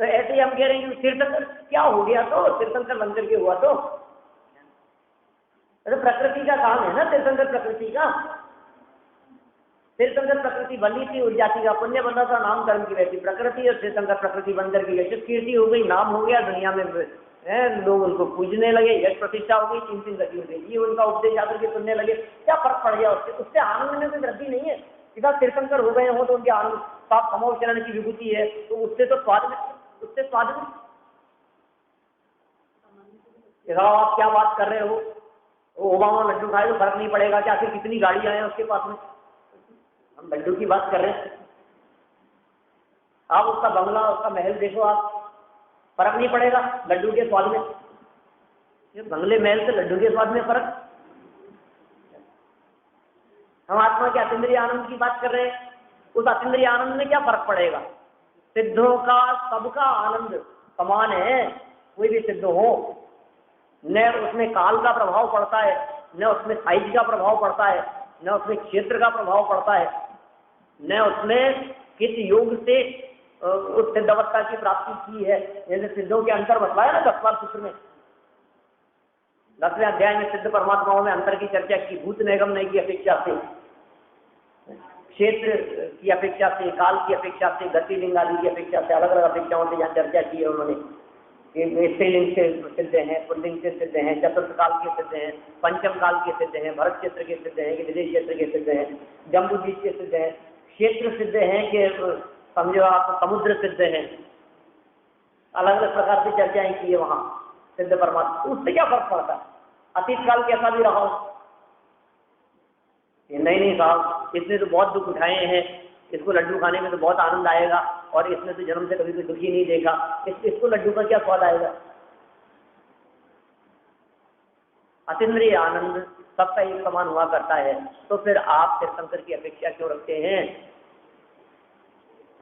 तो ऐसे ही हम कह रहे हैं कि तीर्थंकर क्या हो गया, तो तीर्थंकर बन करके हुआ तो अरे प्रकृति का काम है ना, तीर्थंकर प्रकृति का, तीर्थंकर प्रकृति बनी थी उस जाति का, पुण्य बना था, नाम कर्म की रहती प्रकृति, और तीर्थंकर प्रकृति बनकर की गई, कीर्ति हो गई, नाम हो गया, दुनिया में लोग उनको पूजने लगे, यश प्रतिष्ठा हो गई, 3 गति हो गई, ये उनका उपदेश आकर के सुनने लगे, क्या फर्क पड़ गया उससे आनंद में कोई वृद्धि नहीं है। सीधा तीर्थंकर हो गए हो तो उनके आनंद साफ समोचरण की विभूति है, तो उससे तो स्वाद में कि साहब आप क्या बात कर रहे हो, ओबामा लड्डू खाए तो फर्क नहीं पड़ेगा क्या, फिर कितनी गाड़ियां हैं उसके पास में, हम लड्डू की बात कर रहे हैं। आप उसका बंगला उसका महल देखो, आप फर्क नहीं पड़ेगा लड्डू के स्वाद में, ये बंगले महल से लड्डू के स्वाद में फर्क। हम आत्मा के अतीन्द्रिय आनंद की बात कर रहे हैं, उस अतीन्द्रिय आनंद में क्या फर्क पड़ेगा। सिद्धों का सबका आनंद समान है, कोई भी सिद्ध हो, न उसमें काल का प्रभाव पड़ता है, न उसमें साइज का प्रभाव पड़ता है, न उसमें क्षेत्र का प्रभाव पड़ता है, न उसमें किस योग से उस सिद्ध अवस्था की प्राप्ति की है। जैसे सिद्धों के अंतर बतलाया ना 10वां सूत्र में, 10वें अध्याय में सिद्ध परमात्माओं में अंतर की चर्चा की, भूत निगम नहीं की अपेक्षा से, क्षेत्र की अपेक्षा से, काल की अपेक्षा से, गति लिंग आदि की अपेक्षा से, अलग अलग अपेक्षाओं से यहाँ चर्चा की है उन्होंने कि स्त्रीलिंग से सिद्ध हैं, पुल्लिंग से सिद्ध हैं, चतुर्थ काल के सिद्ध हैं, पंचम काल के सिद्ध हैं, भरत क्षेत्र के सिद्ध हैं कि विदेश क्षेत्र के सिद्ध हैं, जम्बूद्वीप के सिद्ध हैं, क्षेत्र सिद्ध हैं कि समझो आप समुद्र सिद्ध हैं, अलग अलग प्रकार की चर्चाएं की है वहां सिद्ध परमात्मा। उससे क्या फर्क पड़ता है, अतीत काल कैसा भी रहा हो, ये नहीं साहब इसने तो बहुत दुख उठाए हैं, इसको लड्डू खाने में तो बहुत आनंद आएगा, और इसने तो जन्म से कभी कोई दुखी नहीं देखा, इसको लड्डू का क्या स्वाद आएगा। अतीन्द्रिय आनंद सबका एक समान हुआ करता है, तो फिर आप तीर्थंकर की अपेक्षा क्यों रखते हैं।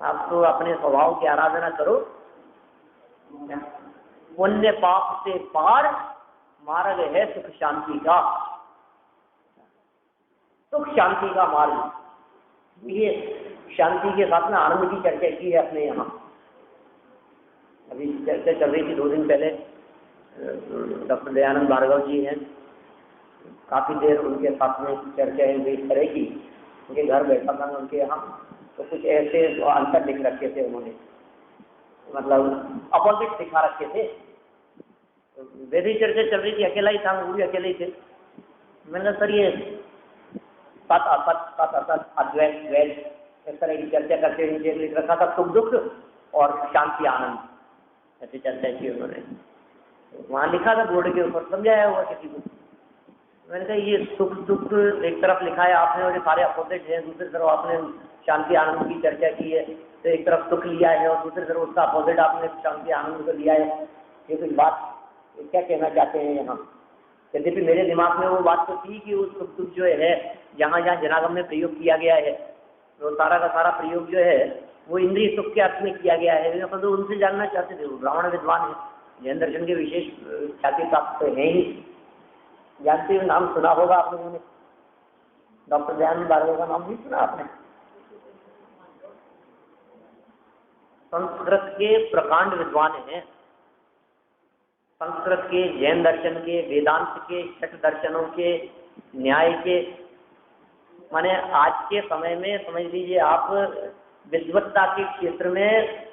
आप तो अपने स्वभाव की आराधना करो, पुण्य पाप से पार मार्ग है सुख शांति का, सुख शांति का मार्ग। ये शांति के साथ में आनंद की चर्चा की है अपने यहाँ, अभी चर्चा चल रही थी 2 दिन पहले, डॉक्टर दयानंद भार्गव जी हैं, काफी देर उनके साथ में चर्चा हुई इस तरह की, उनके घर बैठा था मैं उनके यहाँ, तो कुछ ऐसे अंतर लिख रखे थे उन्होंने, मतलब अपोजिट दिखा रखे थे। वैसे ही चर्चा चल रही थी, अकेला ही था, वो भी अकेले ही थे। मैंने सर ये सत असत अद्वैत द्वैत इस तरह की चर्चा करते हुए लिख रखा था, सुख दुख और शांति आनंद, ऐसी चर्चा की उन्होंने। वहाँ लिखा था बोर्ड के ऊपर, समझाया हुआ किसी को। मैंने कहा ये सुख दुख एक तरफ लिखा है आपने और ये सारे अपोजिट हैं, दूसरी तरफ आपने शांति आनंद की चर्चा की है, तो एक तरफ सुख लिया है और दूसरी तरफ उसका अपोजिट आपने शांति आनंद को लिया है। ये कुछ बात क्या कहना चाहते हैं यहाँ। यद्यपि मेरे दिमाग में वो बात तो थी कि वो सुख दुख जो है जहाँ जहाँ जनागम में प्रयोग किया गया है, तो सारा का सारा प्रयोग जो है वो इंद्रिय सुख के अर्थ में किया गया है। तो उनसे जानना चाहते थे, वो ब्राह्मण विद्वान है, जैन दर्शन के विशेष ख्याति प्राप्त तो है ही, जानते हुए नाम सुना होगा आप लोगों ने, डॉक्टर दयानंद भार्गव का नाम नहीं सुना आपने। संस्कृत के प्रकांड विद्वान हैं, संस्कृत के, जैन दर्शन के, वेदांत के, छठ दर्शनों के, न्याय के, माने आज के समय में समझ लीजिए आप विद्वत्ता के क्षेत्र में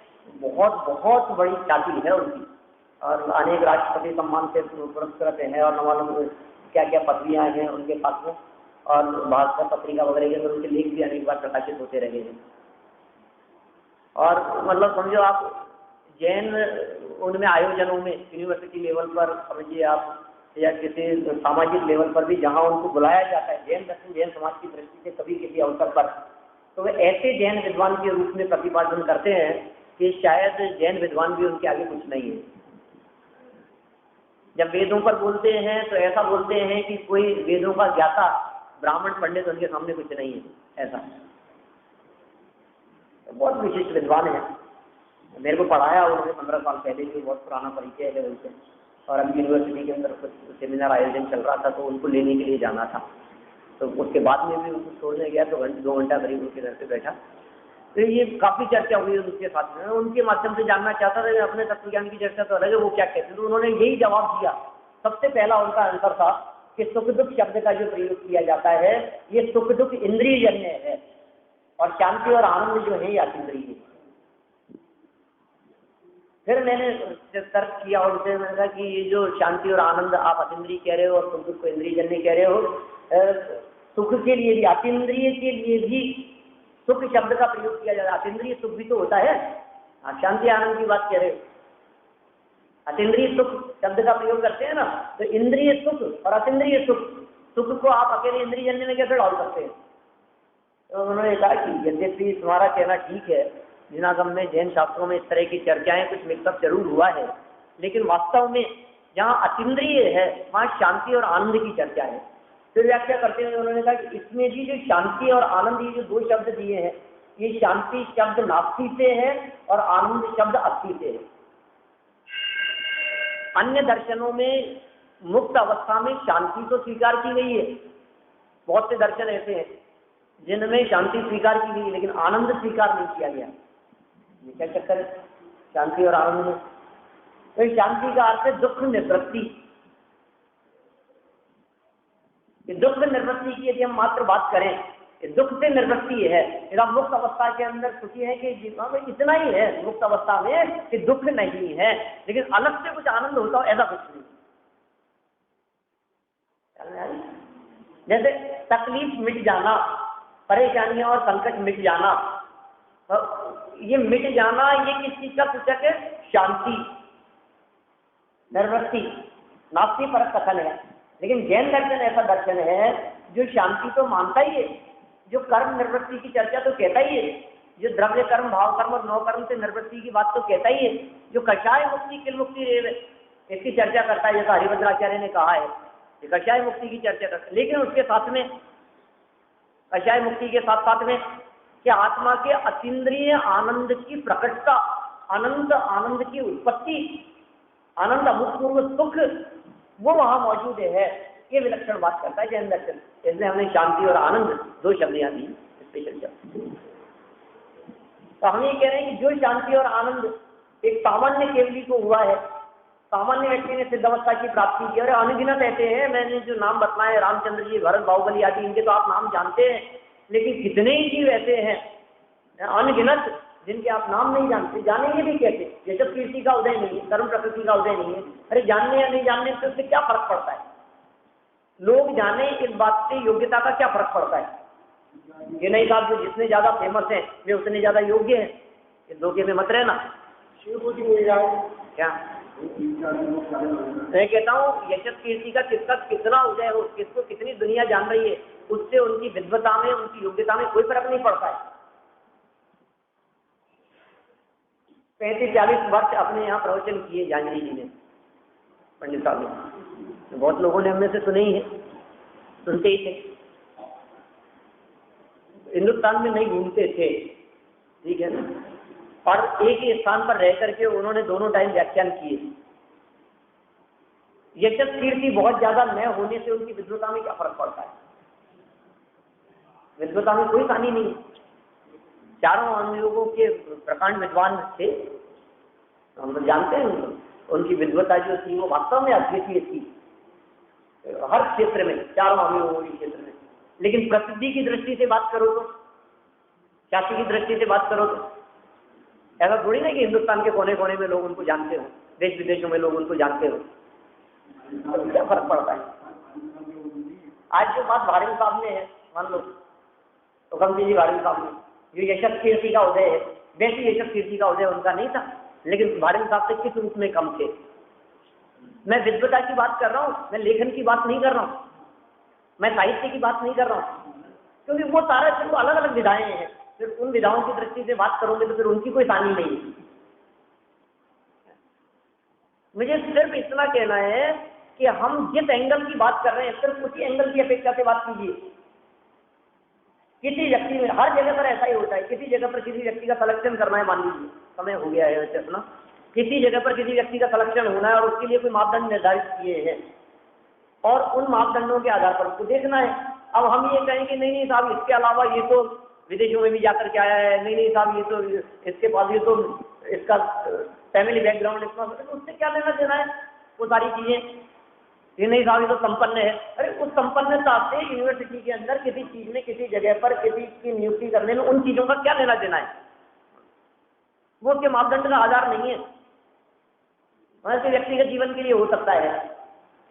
बहुत बहुत बड़ी ख्याति है उनकी, और अनेक राष्ट्रपति सम्मान से पुरस्कृत हैं, और न मालूम क्या क्या पदवियां हैं उनके पास में, और भास्कर पत्रिका वगैरह के अंदर उनके लेख भी अनेक बार प्रकाशित होते रहे हैं। और मतलब समझो आप जैन उनमें आयोजनों में यूनिवर्सिटी लेवल पर समझिए आप, या किसी सामाजिक लेवल पर भी जहाँ उनको बुलाया जाता है जैन दर्शन जैन समाज की दृष्टि से कभी किसी अवसर पर, तो वे ऐसे जैन विद्वान के रूप में प्रतिपादन करते हैं कि शायद जैन विद्वान भी उनके आगे कुछ नहीं है। जब वेदों पर बोलते हैं तो ऐसा बोलते हैं कि कोई वेदों का ज्ञाता ब्राह्मण पंडित उनके सामने कुछ नहीं है, ऐसा। तो बहुत विशिष्ट विद्वान है, मेरे को पढ़ाया उन्होंने 15 साल पहले, भी बहुत पुराना परिचय है उनसे। और अभी यूनिवर्सिटी के अंदर कुछ सेमिनार आयोजन चल रहा था, तो उनको लेने के लिए जाना था, तो उसके बाद में भी उनको छोड़ने गया, तो 2 घंटा करीब उनके घर पे बैठा। तो ये काफ़ी चर्चा हुई उनके साथ में, उनके माध्यम से जानना चाहता था। अपने तत्वज्ञान की चर्चा तो अलग है, वो क्या कहते, तो उन्होंने यही जवाब दिया। सबसे पहला उनका आंसर था कि सुख दुख शब्द का जो प्रयोग किया जाता है, ये सुख दुख इंद्रियजन्य है, और शांति और आनंद जो है ये अतीन्द्रिय है। फिर मैंने तर्क किया उनसे, मैंने कहा कि ये जो शांति और आनंद आप अतीन्द्रिय कह रहे हो और सुख दुख को इंद्रियजन्य कह रहे हो, सुख के लिए भी, अतीन्द्रिय के लिए भी सुख शब्द का प्रयोग किया जाता है। अतीन्द्रिय सुख भी तो होता है, आप शांति आनंद की बात कह रहे हो। अतीन्द्रिय सुख शब्द का प्रयोग करते हैं ना, तो इंद्रिय सुख और अतीन्द्रिय सुख, सुख को आप अकेले इंद्रिय जन्य में कैसे डाल सकते हैं? तो उन्होंने कहा कि यद्यपि तुम्हारा कहना ठीक है, जिनागम में जैन शास्त्रों में इस तरह की चर्चाएं कुछ मिक्सअप जरूर हुआ है, लेकिन वास्तव में जहाँ अतीन्द्रिय है वहाँ शांति और आनंद की चर्चा है। फिर व्याख्या करते हुए उन्होंने कहा कि इसमें भी जो शांति और आनंद, ये जो दो शब्द दिए हैं, ये शांति शब्द नास्ति से है और आनंद शब्द अस्थि से है। अन्य दर्शनों में मुक्त अवस्था में शांति तो स्वीकार की गई है, बहुत से दर्शन ऐसे हैं जिनमें शांति स्वीकार की गई, लेकिन आनंद स्वीकार नहीं किया गया। ये क्या चक्कर है शांति और आनंद में? तो शांति का अर्थ है दुख निवृत्ति। दुख निवृत्ति की यदि हम मात्र बात करें, दुख से निवृत्ति है, यदि मुक्त अवस्था के अंदर सुखी है कि जीवन में इतना ही है मुक्त अवस्था में कि दुख नहीं है, लेकिन अलग से कुछ आनंद होता हो ऐसा कुछ नहीं। जैसे तकलीफ मिट जाना, परेशानियां और संकट मिट जाना, ये मिट जाना ये किस चीज का सूचक है? शांति, निवृत्ति, नास्ति पर कथन है। लेकिन जैन दर्शन ऐसा दर्शन है जो शांति तो मानता ही है, जो कर्म निवृत्ति की चर्चा तो कहता ही है, जो द्रव्य कर्म, भाव कर्म और नौ कर्म से निवृत्ति की बात तो कहता ही है, जो कषाय मुक्ति किल मुक्ति रेव इसकी चर्चा करता है, जैसा हरिभद्राचार्य ने कहा है, कषाय मुक्ति की चर्चा करता है। लेकिन उसके साथ में, कषाय मुक्ति के साथ साथ में कि आत्मा के अतीन्द्रिय आनंद की प्रकटता, अनंत आनंद की उत्पत्ति, आनंद अभूतपूर्व सुख वो वहां मौजूद है, ये विलक्षण बात करता है जैन दर्शन। इसलिए हमने शांति और आनंद दो शब्द यहाँ दी, स्पेशल शब्द। तो हम ये कह रहे हैं कि जो शांति और आनंद एक सामान्य केवली को हुआ है, सामान्य व्यक्ति ने सिद्धावस्था की प्राप्ति की, और अनगिनत ऐसे हैं, मैंने जो नाम बतलाए रामचंद्र जी, भरत, बाहुबली आदि, इनके तो आप नाम जानते हैं, लेकिन कितने ही जीव ऐसे हैं अनगिनत जिनके आप नाम नहीं जानते। जानेंगे भी कैसे? यशस कीर्ति का उदय नहीं है, कर्म प्रकृति का उदय नहीं है। अरे जानने या नहीं जानने से उससे क्या फर्क पड़ता है? लोग जाने इस बात से योग्यता का क्या फर्क पड़ता है? ये नहीं कहा जो जितने ज्यादा फेमस हैं वे उतने ज्यादा योग्य हैं, इस धोखे में मत रहना। क्या मैं कहता हूँ, यशस कीर्ति का किसका कितना उदय हो, किसको कितनी दुनिया जान रही है, उससे उनकी विद्वता में, उनकी योग्यता में कोई फर्क नहीं पड़ता है। 35-40 वर्ष अपने यहाँ प्रवचन किए जानवी जी ने, पंडित साहब ने, बहुत लोगों ने हमने से सुने ही है, सुनते ही थे, हिंदुस्तान में नहीं घूमते थे, ठीक है ना, और एक ही स्थान पर रह करके उन्होंने दोनों टाइम व्याख्यान किए। यशस कीर्ति बहुत ज्यादा न होने से उनकी विद्वता में क्या फर्क पड़ता है? विद्वता में कोई कहानी नहीं। चारों अनुयोगों के प्रकांड विद्वान थे, हम लोग जानते हैं उनकी विद्वता जो थी वो वास्तव में अद्वितीय थी हर क्षेत्र में, चारों अनुयोगों के क्षेत्र में। लेकिन प्रसिद्धि की दृष्टि से बात करो तो, ख्याति की दृष्टि से बात करो तो ऐसा थोड़ी ना कि हिंदुस्तान के कोने कोने में लोग उनको जानते हो, देश विदेशों में लोग उनको जानते हो, तो क्या फर्क पड़ता है? आज जो बात वारिन साहब ने है, मान लो हुकमसिंह जी वारिन साहब ने, जो यशस कीर्ति का उदय है, वैसे यशस कीर्ति का उदय उनका नहीं था, लेकिन वारिन साहब से किस रूप में कम थे? मैं विद्वता की बात कर रहा हूँ, मैं लेखन की बात नहीं कर रहा हूँ, मैं साहित्य की बात नहीं कर रहा हूँ, क्योंकि वो सारा सिर्फ अलग अलग विधाएं हैं। फिर उन विधाओं की दृष्टि से बात करोगे तो फिर उनकी कोई कहानी नहीं है। मुझे सिर्फ इतना कहना है कि हम जिस एंगल की बात कर रहे हैं सिर्फ उसी एंगल की अपेक्षा से बात कीजिए। किसी व्यक्ति में, हर जगह पर ऐसा ही होता है, किसी जगह पर किसी व्यक्ति का सलेक्शन करना है, मान लीजिए समय हो गया है वैसे अपना, किसी जगह पर किसी व्यक्ति का सलेक्शन होना है और उसके लिए कोई मापदंड निर्धारित किए हैं और उन मापदंडों के आधार पर उसको देखना है। अब हम ये कहें कि नहीं साहब इसके अलावा ये तो विदेशों में भी जाकर के आया है, नहीं साहब ये तो इसके पास ये तो इसका फैमिली बैकग्राउंड इतना, तो उससे क्या लेना देना है वो सारी चीजें? ये नहीं साहब ये तो संपन्न है। अरे उस संपन्नता से यूनिवर्सिटी के अंदर किसी चीज में, किसी जगह पर किसी की नियुक्ति करने में उन चीजों का क्या लेना देना है? वो उसके मापदंड का आधार नहीं है। वैसे व्यक्तिगत जीवन के लिए हो सकता है,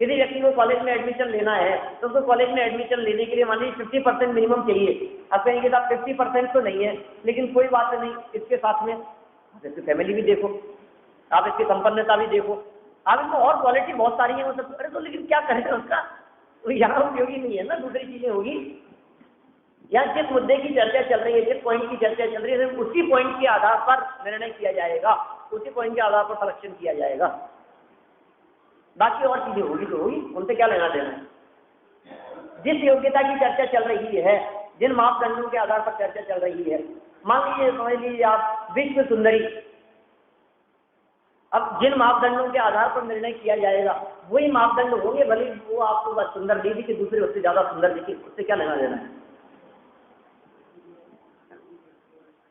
किसी व्यक्ति को कॉलेज में एडमिशन लेना है तो उसको कॉलेज में एडमिशन लेने के लिए मान लीजिए 50% मिनिमम चाहिए। अब कहेंगे साहब 50% तो नहीं है, लेकिन कोई बात नहीं, इसके साथ में इसकी फैमिली भी देखो, आप इसकी संपन्नता भी देखो, अब इनको और क्वालिटी बहुत सारी है वो सब, अरे तो लेकिन क्या करें उसका, वो यहाँ उपयोगी नहीं है ना, दूसरी चीजें होगी। यहाँ जिस मुद्दे की चर्चा चल रही है, जिस पॉइंट की चर्चा चल रही है, उसी पॉइंट के आधार पर निर्णय किया जाएगा, उसी पॉइंट के आधार पर सिलेक्शन किया जाएगा। बाकी और चीजें होगी तो होगी, उनसे क्या लेना देना है। जिस योग्यता की चर्चा चल रही है, जिन मापदंडों के आधार पर चर्चा चल रही है, मान लीजिए समझ लीजिए आप विश्व सुंदरी, अब जिन मापदंडों के आधार पर निर्णय किया जाएगा वही मापदंड होंगे, भले वो आपको बस सुंदर दिखी कि दूसरे उससे ज्यादा सुंदर दिखी, उससे क्या लेना देना है।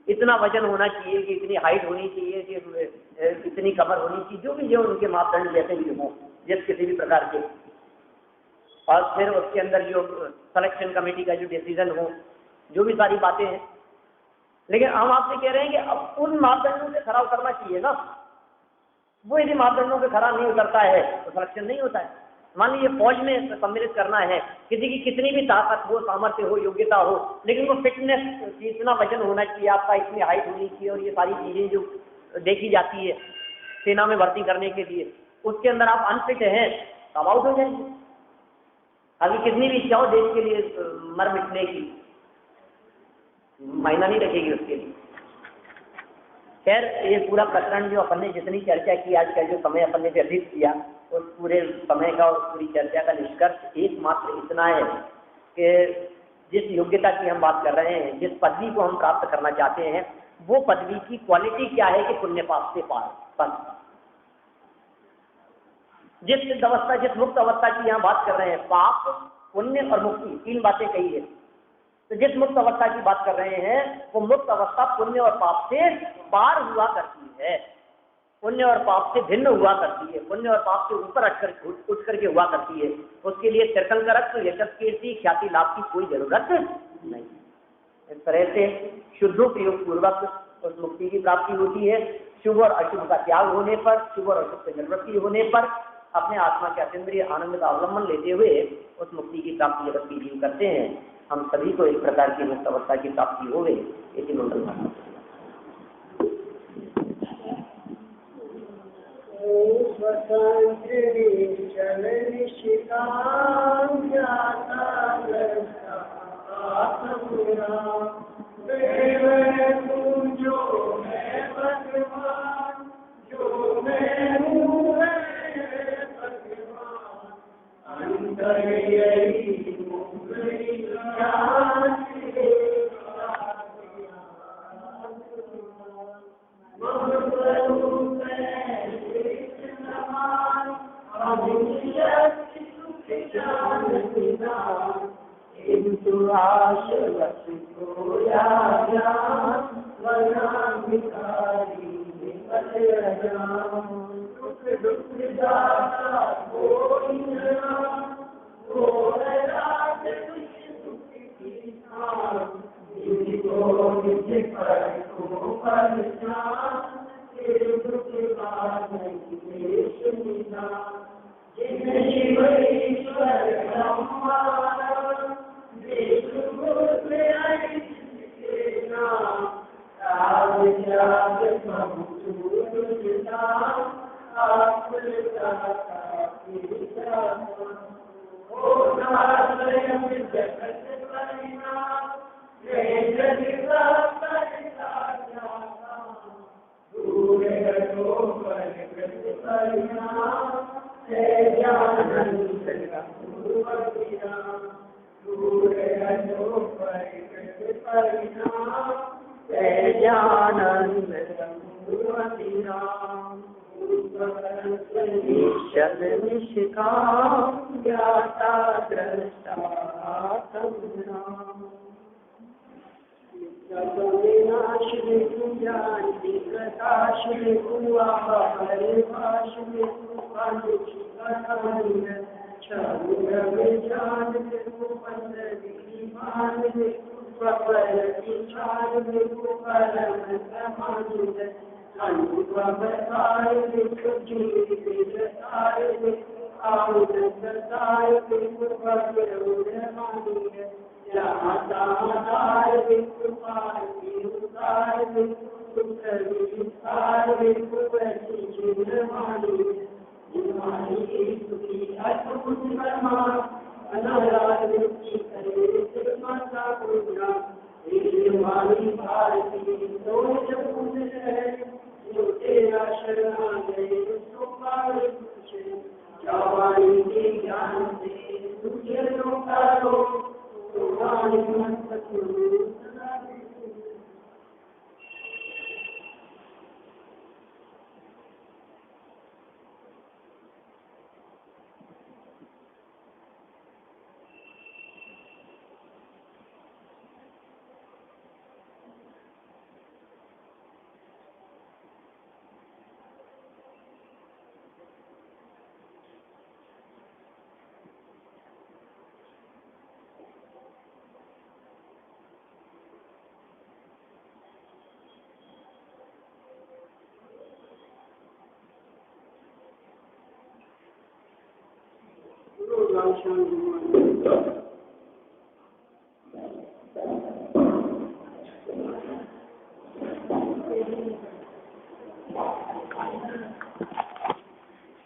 इतना वजन होना चाहिए कि इतनी हाइट होनी चाहिए कि इतनी कमर होनी चाहिए, जो भी जो उनके मापदंड जैसे भी हों, जिस किसी भी प्रकार के, और फिर उसके अंदर जो सिलेक्शन कमेटी का जो डिसीजन हो, जो भी सारी बातें हैं। लेकिन हम आपसे कह रहे हैं कि अब उन मापदंडों से खरा उतरना चाहिए ना, वो यदि मापदंडों से खरा नहीं उतरता है तो सिलेक्शन नहीं होता है। मान लीजिए फौज में सम्मिलित करना है, किसी की कितनी भी ताकत हो, सामर्थ्य हो, योग्यता हो, लेकिन वो फिटनेस, इतना वजन होना चाहिए आपका, इतनी हाइट होनी चाहिए, और ये सारी चीजें जो देखी जाती है सेना में भर्ती करने के लिए, उसके अंदर आप अनफिट हैं तब आउट हो जाएंगे। अभी कितनी भी इच्छा हो देश के लिए मर मिटने की, मायना नहीं रखेगी उसके लिए। खैर ये पूरा प्रकरण जो अपन ने जितनी चर्चा की, आज का जो समय अपन ने व्यतीत किया, उस पूरे समय का और पूरी चर्चा का निष्कर्ष एकमात्र इतना है कि जिस योग्यता की हम बात कर रहे हैं, जिस पदवी को हम प्राप्त करना चाहते हैं, वो पदवी की क्वालिटी क्या है कि पुण्य पाप से पार। जिस सिद्ध अवस्था, जिस मुक्त अवस्था की यहाँ बात कर रहे हैं, पाप, पुण्य और मुक्ति, तीन बातें कही है। तो जिस मुक्त अवस्था की बात कर रहे हैं, वो मुक्त अवस्था पुण्य और पाप से पार हुआ करती है, पुण्य और पाप से भिन्न हुआ करती है, पुण्य और पाप से ऊपर उठ करके हुआ करती है। उसके लिए तीर्थंकरत्व, यशस्वी कीर्ति, ख्याति लाभ की कोई जरूरत नहीं। इस तरह से शुद्धोपयोग पूर्वक उस मुक्ति की प्राप्ति होती है। शुभ और अशुभ का त्याग होने पर, शुभ और अशुभ से निवृत्ति होने पर अपने आत्मा के अतीन्द्रिय आनंद का अवलंबन लेते हुए उस मुक्ति की प्राप्ति जगत की जीव करते हैं। हम सभी को एक प्रकार की मुक्त अवस्था की प्राप्ति हो गई, इसी मंगल माता।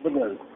Good one.